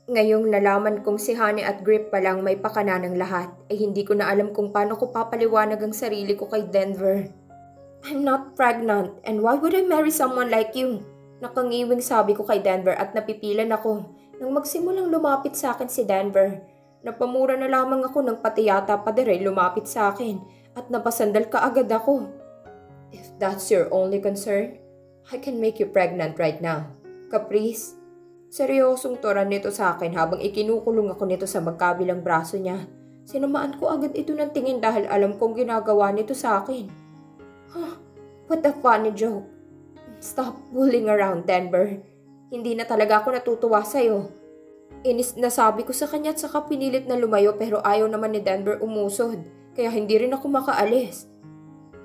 Ngayong nalaman kong si Honey at Grip palang may pakana ng lahat, ay hindi ko na alam kung paano ko papaliwanag ang sarili ko kay Denver. I'm not pregnant, and why would I marry someone like you? Nakangiwing sabi ko kay Denver at napipilan ako nang magsimulang lumapit sa akin si Denver. Napamura na lamang ako nang pati yata paderay lumapit sa akin at napasandal kaagad ako. If that's your only concern, I can make you pregnant right now. Caprice. Seryosong turan nito sa akin habang ikinukulong ako nito sa magkabilang braso niya. Sinamaan ko agad ito ng tingin dahil alam kong ginagawa nito sa akin. Huh, what a funny joke. Stop fooling around, Denver. Hindi na talaga ako natutuwa sa'yo. Inis na sabi ko sa kanya at saka pinilit na lumayo pero ayaw naman ni Denver umusod. Kaya hindi rin ako makaalis.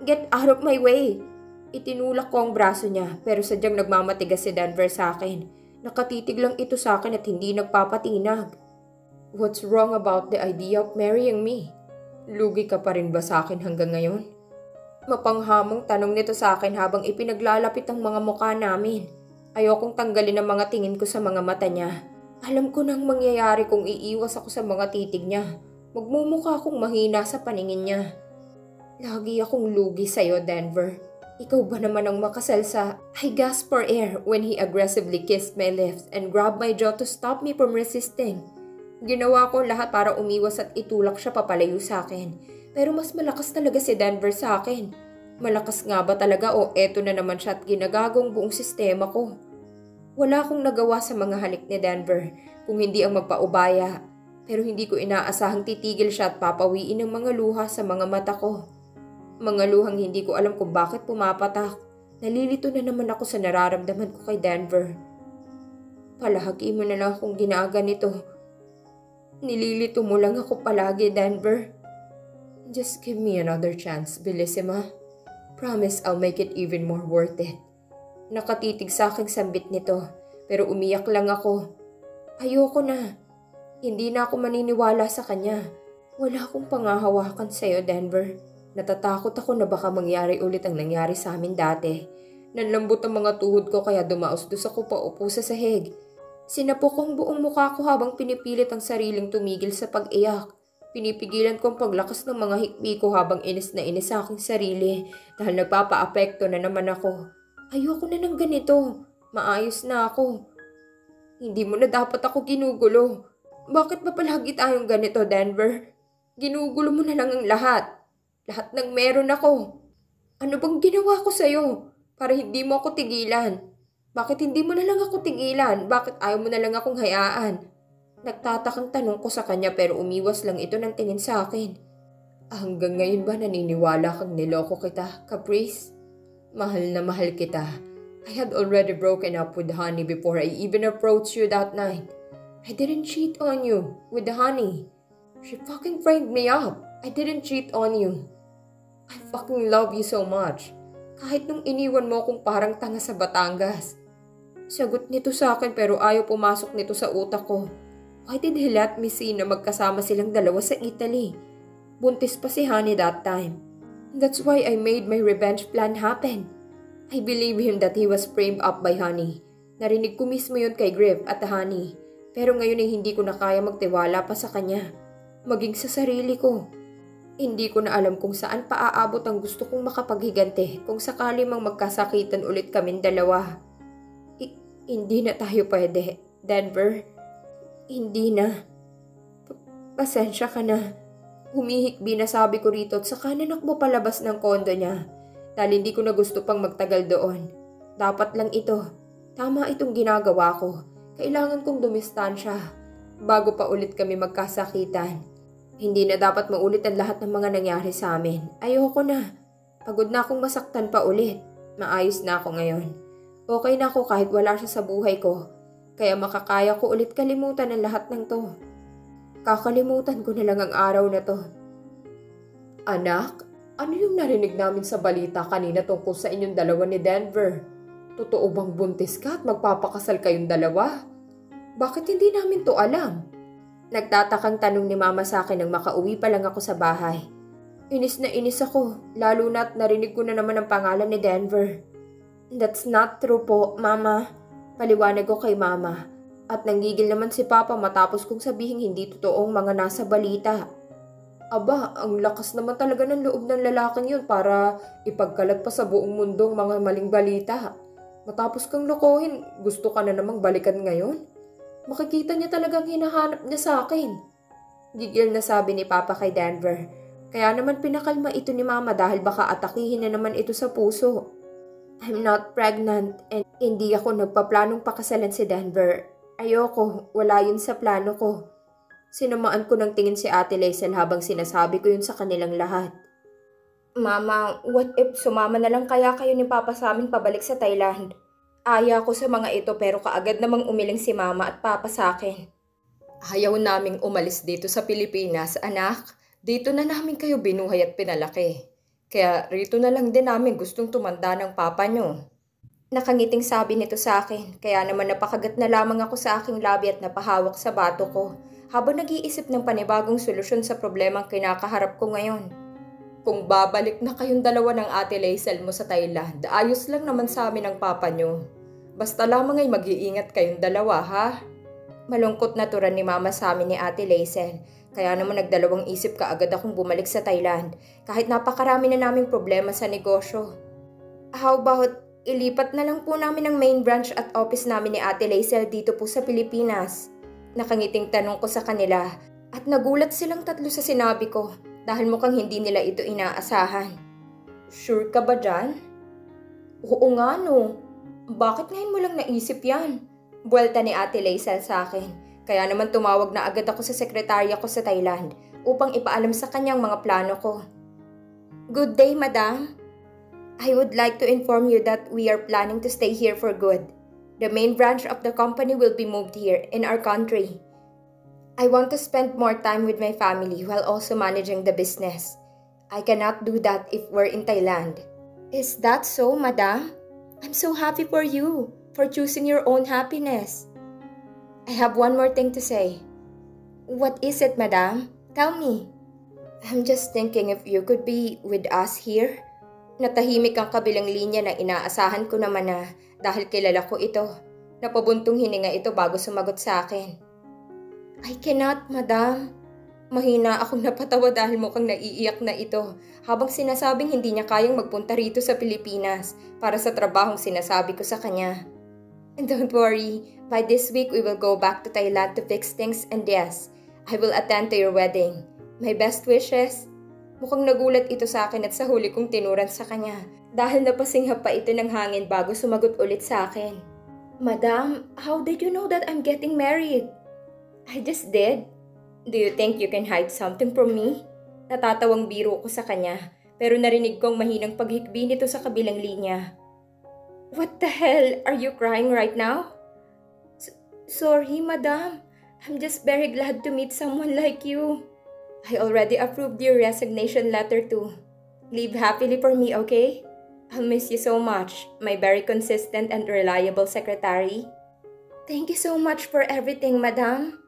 Get out of my way! Itinulak ko ang braso niya pero sadyang nagmamatigas si Denver sa akin. Nakatitig lang ito sa akin at hindi nagpapatinag. What's wrong about the idea of marrying me? Lugi ka pa rin ba sa akin hanggang ngayon? Mapanghamong tanong nito sa akin habang ipinaglalapit ang mga mukha namin. Ayokong tanggalin ang mga tingin ko sa mga mata niya. Alam ko nang mangyayari kung iiwas ako sa mga titig niya. Magmumukha akong mahina sa paningin niya. Lagi akong lugi sa'yo, Denver. Ikaw ba naman ang makasal sa... I gasped for air when he aggressively kissed my lips and grabbed my jaw to stop me from resisting. Ginawa ko lahat para umiwas at itulak siya papalayo sa akin. Pero mas malakas talaga si Denver sa akin. Malakas nga ba talaga o eto na naman siya at ginagagong buong sistema ko? Wala akong nagawa sa mga halik ni Denver kung hindi ang magpaubaya. Pero hindi ko inaasahang titigil siya at papawiin ng mga luha sa mga mata ko. Mga luhang hindi ko alam kung bakit pumapatak. Nalilito na naman ako sa nararamdaman ko kay Denver. Palagi mo na lang akong ginaganito. Nililito mo lang ako palagi, Denver. Just give me another chance, Bellissima. Promise I'll make it even more worth it. Nakatitig sa aking sambit nito, pero umiyak lang ako. Ayoko na. Hindi na ako maniniwala sa kanya. Wala akong pangahawakan sa'yo, Denver. Natatakot ako na baka mangyari ulit ang nangyari sa amin dati. Nanlambot ang mga tuhod ko kaya dumaos-dos ako paupo sa sahig. Sinapok ko ang buong mukha ko habang pinipilit ang sariling tumigil sa pag-iyak. Pinipigilan ko ang paglakas ng mga hikbi ko habang inis na inis sa aking sarili dahil nagpapa-apekto na naman ako. Ayoko na ng ganito. Maayos na ako. Hindi mo na dapat ako ginugulo. Bakit ba palagi tayong ganito, Denver? Ginugulo mo na lang ang lahat. Lahat ng meron ako. Ano bang ginawa ko sa'yo para hindi mo ako tigilan? Bakit hindi mo na lang ako tigilan? Bakit ayaw mo na lang akong hayaan? Nagtatakang tanong ko sa kanya pero umiwas lang ito ng tingin sa akin. Hanggang ngayon ba naniniwala kang niloko kita, Caprice? Mahal na mahal kita. I had already broken up with Honey before I even approached you that night. I didn't cheat on you with Honey. She fucking framed me up. I didn't cheat on you. I fucking love you so much. Kahit nung iniwan mo akong parang tanga sa Batangas. Sagot nito sa akin pero ayaw pumasok nito sa utak ko. Why did he let me see na magkasama silang dalawa sa Italy? Buntis pa si Honey that time. That's why I made my revenge plan happen. I believe him that he was framed up by Honey. Narinig ko mismo yun kay Griff at Honey. Pero ngayon ay hindi ko na kaya magtiwala pa sa kanya. Maging sa sarili ko. Hindi ko na alam kung saan paaabot ang gusto kong makapaghigante kung sakali mang magkasakitan ulit kaming dalawa. Hindi na tayo pwede, Denver. Hindi na. Pasensya ka na. Humihikbi na sabi ko rito at saka nanakbo palabas ng kondo niya. Dahil hindi ko na gusto pang magtagal doon. Dapat lang ito. Tama itong ginagawa ko. Kailangan kong dumistansya bago pa ulit kami magkasakitan. Hindi na dapat maulit ang lahat ng mga nangyari sa amin. Ayoko na. Pagod na akong masaktan pa ulit. Maayos na ako ngayon. Okay na ako kahit wala siya sa buhay ko. Kaya makakaya ko ulit kalimutan ang lahat ng to. Kakalimutan ko na lang ang araw na to. Anak, ano yung narinig namin sa balita kanina tungkol sa inyong dalawa ni Denver? Totoo bang buntis ka at magpapakasal kayong dalawa? Bakit hindi namin to alam? Nagtatakang tanong ni Mama sa akin nang makauwi pa lang ako sa bahay. Inis na inis ako, lalo na't narinig ko na naman ang pangalan ni Denver. That's not true po, Mama. Paliwanag ko kay Mama. At nanggigil naman si Papa matapos kong sabihin hindi totoong mga nasa balita. Aba, ang lakas naman talaga ng loob ng lalaking yun para ipagkalat pa sa buong mundo ang mga maling balita. Matapos kang lokohin, gusto ka na namang balikan ngayon? Makikita niya talagang hinahanap niya sa akin. Gigil na sabi ni Papa kay Denver. Kaya naman pinakalma ito ni Mama dahil baka atakihin na naman ito sa puso. I'm not pregnant and hindi ako nagpaplanong pakasalan si Denver. Ayoko, wala yun sa plano ko. Sinamaan ko ng tingin si Ate Laisel habang sinasabi ko yun sa kanilang lahat. Mama, what if sumama na lang kaya kayo ni Papa sa amin pabalik sa Thailand? Aya ko sa mga ito pero kaagad namang umiling si Mama at Papa sa akin. Ayaw naming umalis dito sa Pilipinas, anak. Dito na namin kayo binuhay at pinalaki. Kaya rito na lang din namin gustong tumanda ng Papa nyo. Nakangiting sabi nito sa akin, kaya naman napakagat na lamang ako sa aking labi at napahawak sa bato ko habang nag-iisip ng panibagong solusyon sa problemang kinakaharap ko ngayon. Kung babalik na kayong dalawa ng Ate Laisel mo sa Thailand, ayos lang naman sa amin ang Papa nyo. Basta lamang ay mag-iingat kayong dalawa, ha? Malungkot na turan ni Mama sa amin ni Ate Laisel, kaya naman nagdalawang isip kaagad akong bumalik sa Thailand kahit napakarami na naming problema sa negosyo. How about ilipat na lang po namin ang main branch at office namin ni Ate Laisel dito po sa Pilipinas? Nakangiting tanong ko sa kanila at nagulat silang tatlo sa sinabi ko dahil mukhang hindi nila ito inaasahan. Sure ka ba dyan? Oo nga no. Bakit ngayon mo lang naisip yan? Buwelta ni Ate Laisel sa akin. Kaya naman tumawag na agad ako sa sekretarya ko sa Thailand upang ipaalam sa kanyang mga plano ko. Good day, Madam. I would like to inform you that we are planning to stay here for good. The main branch of the company will be moved here in our country. I want to spend more time with my family while also managing the business. I cannot do that if we're in Thailand. Is that so, Madam? I'm so happy for you, for choosing your own happiness. I have one more thing to say. What is it, Madam? Tell me. I'm just thinking if you could be with us here. Natahimik ang kabilang linya na inaasahan ko naman na dahil kilala ko ito. Napabuntong hininga ito bago sumagot sa akin. I cannot, Madam. Mahina akong napatawa dahil mukhang naiiyak na ito habang sinasabing hindi niya kayang magpunta rito sa Pilipinas para sa trabahong sinasabi ko sa kanya. And don't worry, by this week we will go back to Thailand to fix things and yes, I will attend to your wedding. My best wishes. Mukhang nagulat ito sa akin at sa huli kong tinuran sa kanya dahil napasinghap pa ito ng hangin bago sumagot ulit sa akin. Madam, how did you know that I'm getting married? I just did. Do you think you can hide something from me? Natatawang biro ko sa kanya pero narinig kong mahinang paghikbi nito sa kabilang linya. What the hell? Are you crying right now? Sorry, Madam. I'm just very glad to meet someone like you. I already approved your resignation letter too. Live happily for me, okay? I'll miss you so much, my very consistent and reliable secretary. Thank you so much for everything, Madam.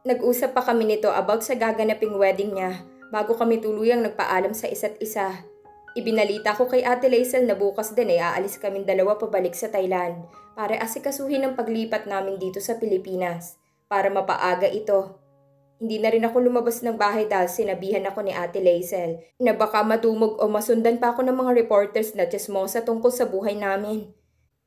Nag-usap pa kami nito about sa gaganaping wedding niya bago kami tuluyang nagpaalam sa isa't isa. Ibinalita ko kay Ate Laisel na bukas din ay aalis kaming dalawa pabalik sa Thailand para asikasuhin ang paglipat namin dito sa Pilipinas para mapaaga ito. Hindi na rin ako lumabas ng bahay dahil sinabihan ako ni Ate Laisel na baka madumog o masundan pa ako ng mga reporters na tsismosa tungkol sa buhay namin.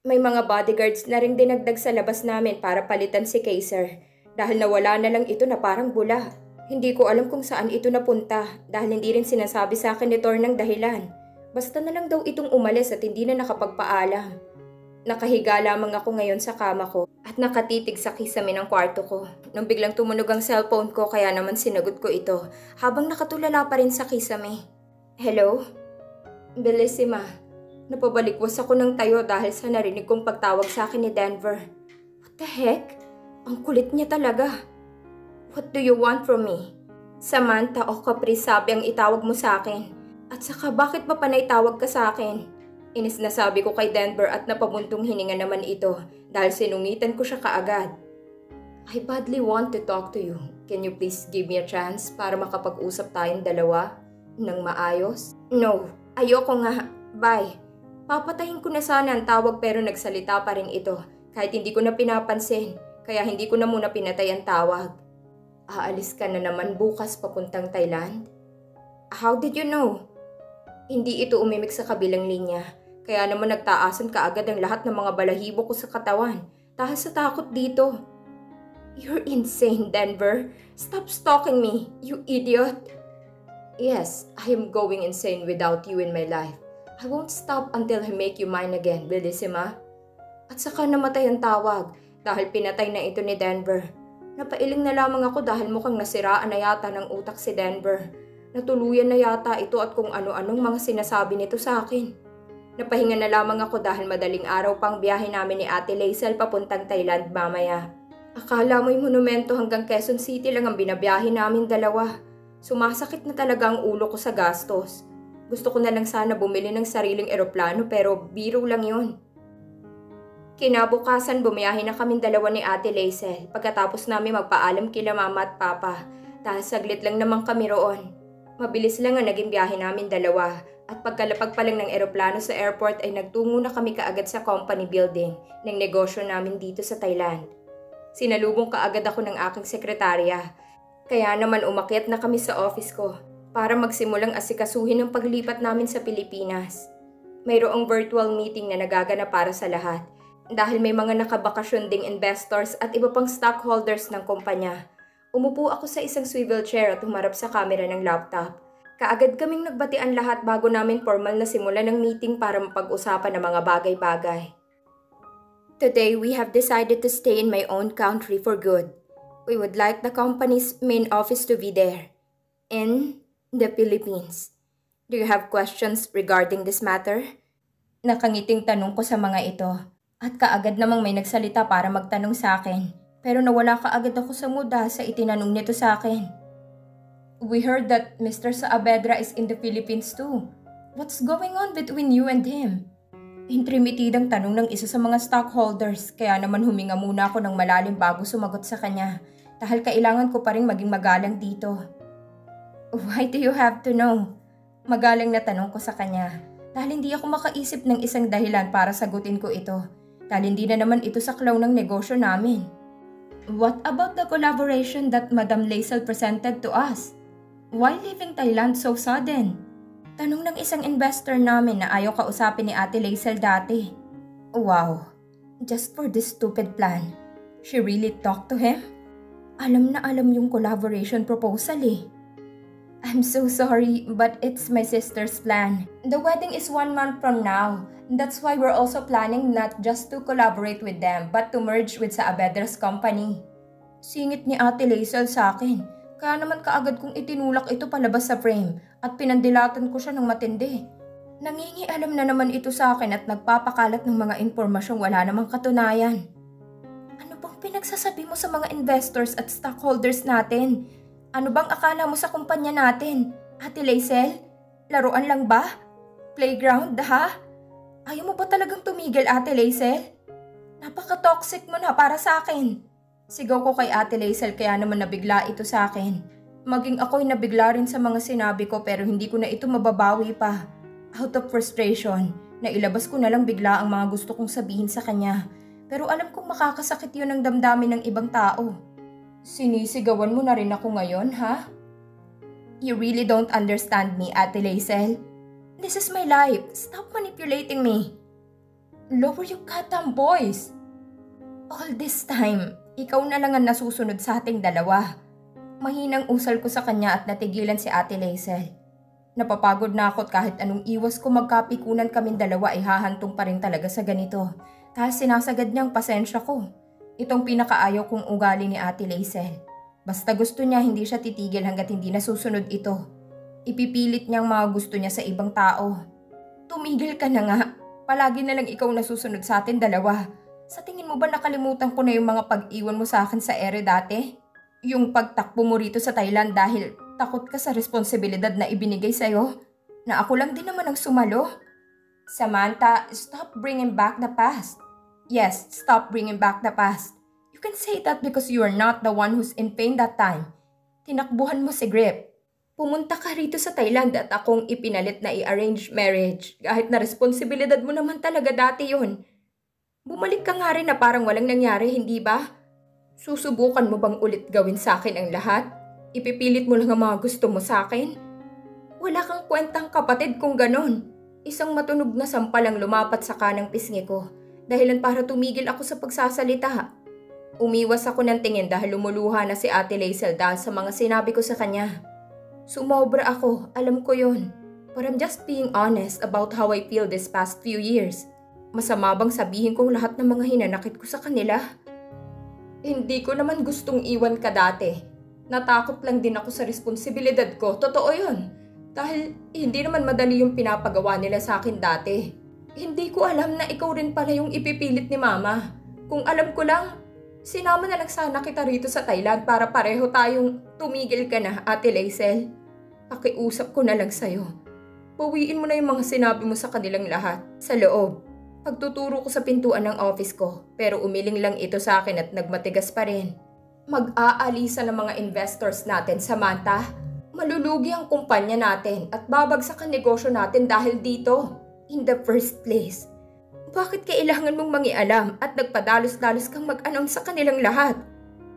May mga bodyguards na rin dinagdag sa labas namin para palitan si Kaiser dahil nawala na lang ito na parang bula. Hindi ko alam kung saan ito napunta dahil hindi rin sinasabi sa akin ni Thor ng dahilan. Basta na lang daw itong umalis at hindi na nakapagpaalam. Nakahiga lamang ako ngayon sa kama ko at nakatitig sa kisame ng kwarto ko nung biglang tumunog ang cellphone ko kaya naman sinagot ko ito habang nakatulala pa rin sa kisame. Hello? Bellissima. Napabalikwas ako ng tayo dahil sa narinig kong pagtawag sa akin ni Denver. What the heck? Ang kulit niya talaga. What do you want from me? Samantha o Caprice sabi ang itawag mo sa akin. At saka bakit pa panay tawag ka sa akin? Inis na sabi ko kay Denver at napabuntong hininga naman ito dahil sinungitan ko siya kaagad. I badly want to talk to you. Can you please give me a chance para makapag-usap tayong dalawa ng maayos? No, ayoko nga. Bye. Papatayin ko na sana ang tawag pero nagsalita pa rin ito kahit hindi ko na pinapansin. kaya hindi ko na muna pinatay ang tawag. Aalis ka na naman bukas papuntang Thailand? How did you know? Hindi ito umimik sa kabilang linya, kaya naman nagtaasan kaagad ang lahat ng mga balahibo ko sa katawan dahil sa takot dito. You're insane, Denver. Stop stalking me, you idiot. Yes, I am going insane without you in my life. I won't stop until I make you mine again, Bellissima. At saka namatay ang tawag dahil pinatay na ito ni Denver. Napailing na lamang ako dahil mukhang nasiraan na yata ng utak si Denver. Natuluyan na yata ito at kung ano-anong mga sinasabi nito sa akin. Napahinga na lamang ako dahil madaling araw pang biyahe namin ni Ate Laisel papuntang Thailand mamaya. Akala mo'y monumento hanggang Quezon City lang ang binabiyahe namin dalawa. Sumasakit na talaga ang ulo ko sa gastos. Gusto ko na lang sana bumili ng sariling eroplano pero biro lang yun. Kinabukasan bumiyahe na kaming dalawa ni Ate Laisel pagkatapos namin magpaalam kila Mama at Papa dahil saglit lang naman kami roon. Mabilis lang ang naging biyahe namin dalawa at pagkalapag pa lang ng eroplano sa airport ay nagtungo na kami kaagad sa company building ng negosyo namin dito sa Thailand. Sinalubong kaagad ako ng aking sekretarya kaya naman umakyat na kami sa office ko para magsimulang asikasuhin ang paglipat namin sa Pilipinas. Mayroong virtual meeting na nagaganap para sa lahat. Dahil may mga nakabakasyon ding investors at iba pang stockholders ng kumpanya, umupo ako sa isang swivel chair at humarap sa camera ng laptop. Kaagad kaming nagbatian lahat bago namin formal na simulan ng meeting para mapag-usapan ng mga bagay-bagay. Today, we have decided to stay in my own country for good. We would like the company's main office to be there, in the Philippines. Do you have questions regarding this matter? Nakangiting tanong ko sa mga ito. At kaagad namang may nagsalita para magtanong sa akin. Pero nawala kaagad ako sa mood sa itinanong nito sa akin. We heard that Mr. Saavedra is in the Philippines too. What's going on between you and him? Intrimitidang tanong ng isa sa mga stockholders kaya naman huminga muna ako ng malalim bago sumagot sa kanya dahil kailangan ko pa rin maging magalang dito. Why do you have to know? Magalang na tanong ko sa kanya dahil hindi ako makaisip ng isang dahilan para sagutin ko ito. Dahil hindi na naman ito saklaw ng negosyo namin. What about the collaboration that Madam Laisel presented to us? Why leaving Thailand so sudden? Tanong ng isang investor namin na ayaw kausapin ni Ate Laisel dati. Wow, just for this stupid plan. She really talked to him? Alam na alam yung collaboration proposal eh. I'm so sorry, but it's my sister's plan. The wedding is 1 month from now. That's why we're also planning not just to collaborate with them, but to merge with Saavedra's company. Singit ni Ate Laisel sa akin. Kaya naman kaagad kong itinulak ito palabas sa frame at pinandilatan ko siya ng matindi. Nangingialam na naman ito sa akin at nagpapakalat ng mga impormasyong wala namang katunayan. Ano bang pinagsasabi mo sa mga investors at stockholders natin? Ano bang akala mo sa kumpanya natin? Ate Laisel? Laruan lang ba? Playground, ha? Ayaw mo ba talagang tumigil, Ate Laisel? Napaka-toxic mo na para sa akin. Sigaw ko kay Ate Laisel kaya naman nabigla ito sa akin. Maging ako'y nabigla rin sa mga sinabi ko pero hindi ko na ito mababawi pa. Out of frustration, nailabas ko na lang bigla ang mga gusto kong sabihin sa kanya. Pero alam kong makakasakit yun ang damdamin ng ibang tao. Sinisigawan mo na rin ako ngayon, ha? You really don't understand me, Ate Laisel. This is my life. Stop manipulating me. Lower your goddamn voice. All this time, ikaw na lang ang nasusunod sa ating dalawa. Mahinang usal ko sa kanya at natigilan si Ate Laisel. Napapagod na ako kahit anong iwas ko magkapikunan kaming dalawa ay hahantong pa rin talaga sa ganito. Dahil sinasagad niyang pasensya ko. Itong pinakaayaw kong ugali ni Ate Laisel. Basta gusto niya hindi siya titigil hanggat hindi nasusunod ito. Ipipilit niyang mga gusto niya sa ibang tao. Tumigil ka na nga. Palagi na lang ikaw nasusunod sa atin dalawa. Sa tingin mo ba nakalimutan ko na yung mga pag-iwan mo sa akin sa ere dati? Yung pagtakbo mo rito sa Thailand dahil takot ka sa responsibilidad na ibinigay sa'yo? Na ako lang din naman ang sumalo? Samantha, stop bringing back the past. Yes, stop bringing back the past. You can say that because you are not the one who's in pain that time. Tinakbuhan mo si Grip. Pumunta ka rito sa Thailand at akong ipinalit na i-arrange marriage. Kahit na responsibilidad mo naman talaga dati yun. Bumalik ka nga rin na parang walang nangyari, hindi ba? Susubukan mo bang ulit gawin sa akin ang lahat? Ipipilit mo lang ang mga gusto mo sa akin? Wala kang kwentang kapatid kung ganon. Isang matunog na sampalang lumapat sa kanang pisngi ko, dahilan para tumigil ako sa pagsasalita. Umiwas ako ng tingin dahil lumuluha na si Ate Laisel dahil sa mga sinabi ko sa kanya. Sumobra ako, alam ko yun. But I'm just being honest about how I feel this past few years. Masama bang sabihin kong lahat ng mga hinanakit ko sa kanila? Hindi ko naman gustong iwan ka dati. Natakot lang din ako sa responsibilidad ko, totoo yun. Dahil hindi naman madali yung pinapagawa nila sa akin dati. Hindi ko alam na ikaw rin pala yung ipipilit ni Mama. Kung alam ko lang, sinama na lang sana kita rito sa Thailand para pareho tayong tumigil ka na, Ate Laisel. Pakiusap ko na lang sa'yo. Bawiin mo na yung mga sinabi mo sa kanilang lahat, sa loob. Pagtuturo ko sa pintuan ng office ko, pero umiling lang ito sa akin at nagmatigas pa rin. Mag-aalisa ng mga investors natin, Samantha. Malulugi ang kumpanya natin at babagsak ang negosyo natin dahil dito. In the first place. Bakit kailangan mong mangialam at nagpadalos-dalos kang mag-announce sa kanilang lahat?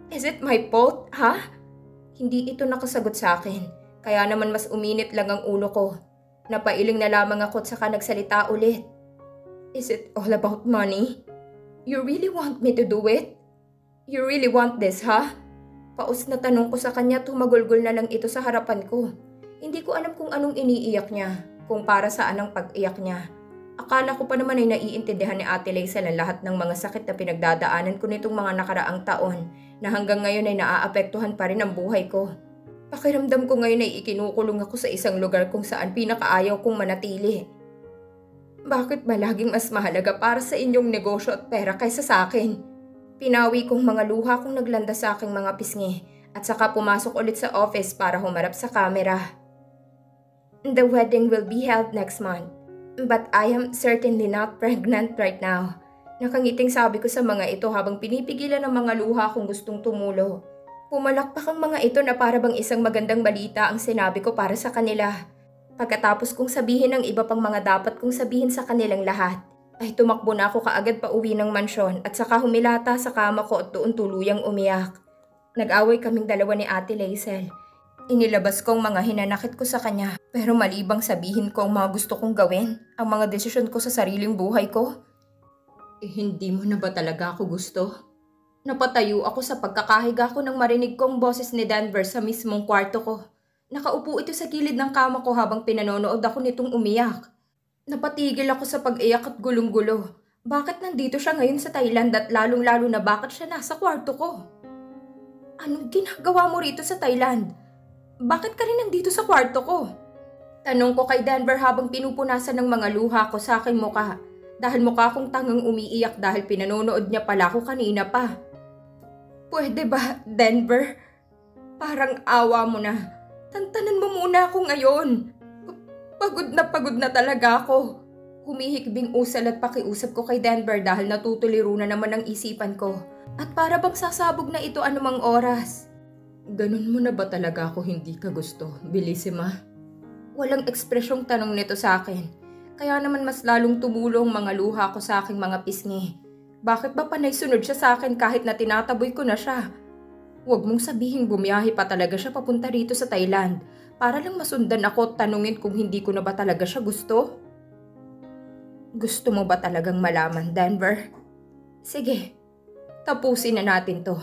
Is it my fault, ha? Hindi ito nakasagot sa akin, kaya naman mas uminit lang ang ulo ko. Napailing na lamang ako at saka nagsalita ulit. Is it all about money? You really want me to do it? You really want this, ha? Paus na tanong ko sa kanya, tumagulgol na lang ito sa harapan ko. Hindi ko alam kung anong iniiyak niya, kung para saan ang pag-iyak niya. Akala ko pa naman ay naiintindihan ni Ate Laisel ang lahat ng mga sakit na pinagdadaanan ko nitong mga nakaraang taon na hanggang ngayon ay naaapektuhan pa rin ang buhay ko. Pakiramdam ko ngayon ay ikinukulong ako sa isang lugar kung saan pinakaayaw kong manatili. Bakit ba laging mas mahalaga para sa inyong negosyo at pera kaysa sa akin? Pinawi kong mga luha kung naglanda sa aking mga pisngi at saka pumasok ulit sa office para humarap sa camera. The wedding will be held next month, but I am certainly not pregnant right now. Nakangiting sabi ko sa mga ito habang pinipigilan ng mga luha kung gustong tumulo. Pumalakpak ang mga ito na para bang isang magandang balita ang sinabi ko para sa kanila. Pagkatapos kong sabihin ang iba pang mga dapat kong sabihin sa kanilang lahat, ay tumakbo na ako kaagad pa uwi ng mansyon at saka humilata sa kama ko at doon tuluyang umiyak. Nag-away kaming dalawa ni Ate Laisel. Inilabas ko ang mga hinanakit ko sa kanya, pero malibang sabihin ko ang mga gusto kong gawin, ang mga desisyon ko sa sariling buhay ko. Hindi mo na ba talaga ako gusto? Napatayo ako sa pagkakahiga ko nang marinig ko ang boses ni Denver sa mismong kwarto ko. Nakaupo ito sa gilid ng kama ko habang pinanonood ako nitong umiyak. Napatigil ako sa pag-iyak at gulong-gulo. Bakit nandito siya ngayon sa Thailand at lalong-lalo na bakit siya nasa kwarto ko? Anong ginagawa mo rito sa Thailand? Bakit ka rin nandito sa kwarto ko? Tanong ko kay Denver habang pinupunasan ng mga luha ko sa aking muka. Dahil mukha kong tangang umiiyak dahil pinanonood niya pala ako kanina pa. Pwede ba, Denver? Parang awa mo na. Tantanan mo muna ako ngayon. Pagod na talaga ako. Humihikbing usal at pakiusap ko kay Denver dahil natutuliro na naman ang isipan ko. At para bang sasabog na ito anumang oras. Ganun mo na ba talaga ako hindi ka gusto, Bellissima? Walang ekspresyong tanong nito sa akin. Kaya naman mas lalong tumulong mga luha ko sa aking mga pisngi. Bakit ba panay sunod siya sa akin kahit na tinataboy ko na siya? Huwag mong sabihing bumiyahe pa talaga siya papunta rito sa Thailand para lang masundan ako at tanungin kung hindi ko na ba talaga siya gusto? Gusto mo ba talagang malaman, Denver? Sige, tapusin na natin to.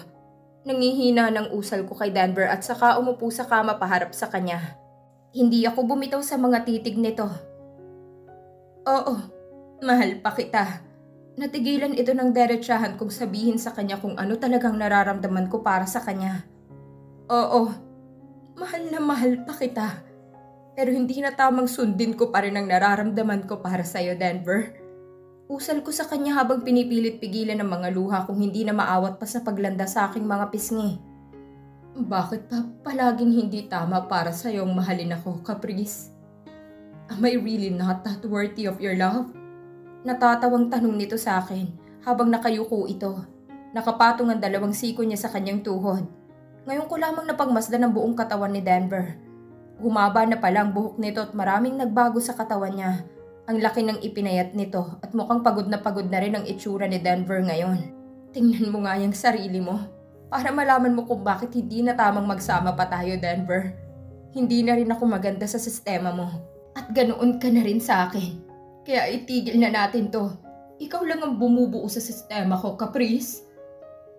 Nangihina ng usal ko kay Denver at saka umupo sa kama paharap sa kanya. Hindi ako bumitaw sa mga titig nito. Oo, mahal pa kita. Natigilan ito ng derechahan kung sabihin sa kanya kung ano talagang nararamdaman ko para sa kanya. Oo, mahal na mahal pa kita. Pero hindi na tamang sundin ko pa rin ang nararamdaman ko para sa'yo, Denver. Usal ko sa kanya habang pinipilit pigilan ng mga luha kung hindi na maawat pa sa paglanda sa aking mga pisngi. Bakit pa palaging hindi tama para sa'yong mahalin ako, Caprice? Am I really not that worthy of your love? Natatawang tanong nito sa akin habang nakayuko ito. Nakapatong ang dalawang siko niya sa kanyang tuhod. Ngayon ko lamang napagmasdan ang buong katawan ni Denver. Humaba na pala ang buhok nito at maraming nagbago sa katawan niya. Ang laki ng ipinayat nito at mukhang pagod na rin ang itsura ni Denver ngayon. Tingnan mo nga yung sarili mo. Para malaman mo kung bakit hindi na tamang magsama pa tayo, Denver. Hindi na rin ako maganda sa sistema mo. At ganoon ka na rin sa akin. Kaya itigil na natin to. Ikaw lang ang bumubuo sa sistema ko, Caprice.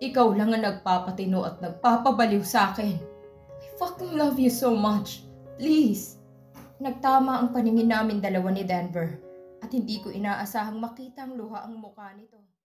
Ikaw lang ang nagpapatino at nagpapabaliw sa akin. I fucking love you so much. Please. Nagtama ang paningin namin dalawa ni Denver. At hindi ko inaasahang makita ang luha ang mukha nito.